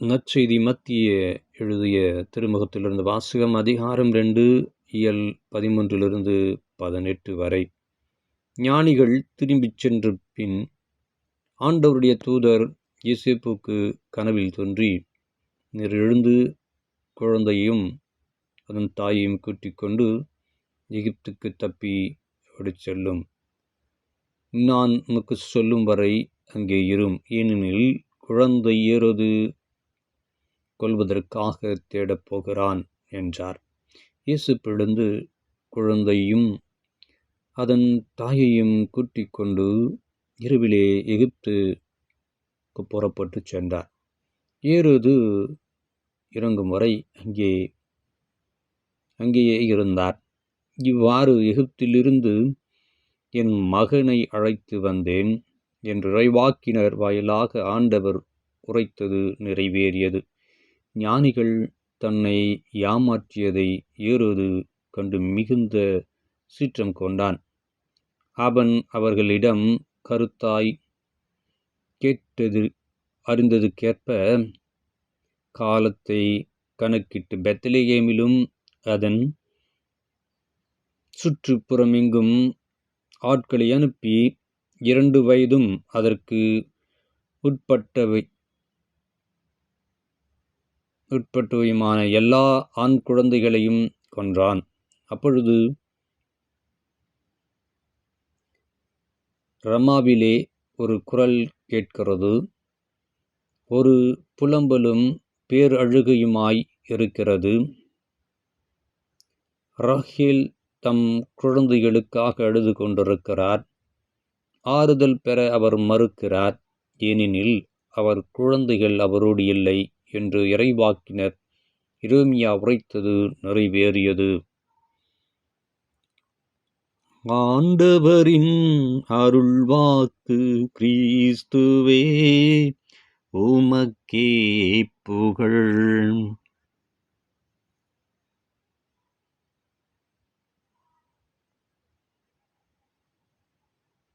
நற்செய்தி மத்திய எழுதிய திருமுகத்திலிருந்து வாசகம். அதிகாரம் 2 இயல் 13 18 வரை. ஞானிகள் திரும்பிச் சென்ற பின் ஆண்டவருடைய தூதர் யோசேப்புக்கு கனவில் தோன்றி, நீர் எழுந்து குழந்தையும் அதன் தாயையும் கூட்டிக் கொண்டு எகிப்துக்கு தப்பி ஓடிச் செல்லும். நான் உனக்கு சொல்லும் வரை அங்கே இரும், ஏனெனில் குழந்தை ஏரோது கொல்வதற்காக தேடப் போகிறான் என்றார். யோசேப்பு எழுந்து குழந்தையும் அதன் தாயையும் கூட்டிக் கொண்டு இரவிலே எகிப்துக்கு புறப்பட்டு சென்றார். ஏரோது இறங்கும் வரை அங்கேயே இருந்தார். இவ்வாறு எகிப்திலிருந்து என் மகனை அழைத்து வந்தேன் என்று இறைவாக்கினர் வாயிலாக ஆண்டவர் உரைத்தது நிறைவேறியது. ஞானிகள் தன்னை ஏமாற்றியதை ஏரோது கண்டு மிகுந்த சீற்றம் கொண்டான். அவன் அவர்களிடம் கருத்தாய் அறிந்ததுக்கேற்ப காலத்தை கணக்கிட்டு பெத்லகேமிலும் அதன் சுற்றுப்புறமெங்கும் ஆட்களை அனுப்பி 2 வயதும் அதற்கு உட்பட்டவையுமான எல்லா ஆண் குழந்தைகளையும் கொன்றான். அப்பொழுது ரமாவிலே ஒரு குரல் கேட்கிறது, ஒரு புலம்பலும் பேரழுகையுமாய் இருக்கிறது. ராகேல் தம் குழந்தைகளுக்காக அழுது கொண்டிருக்கிறார். ஆறுதல் பெற அவர் மறுக்கிறார், ஏனெனில் அவர் குழந்தைகள் அவரோடு இல்லை என்று இறைவாக்கினர் எரேமியா உரைத்தது நிறைவேறியது. ஆண்டவரின் அருள்வாக்கு. கிறிஸ்துவே உமக்கே புகழ்.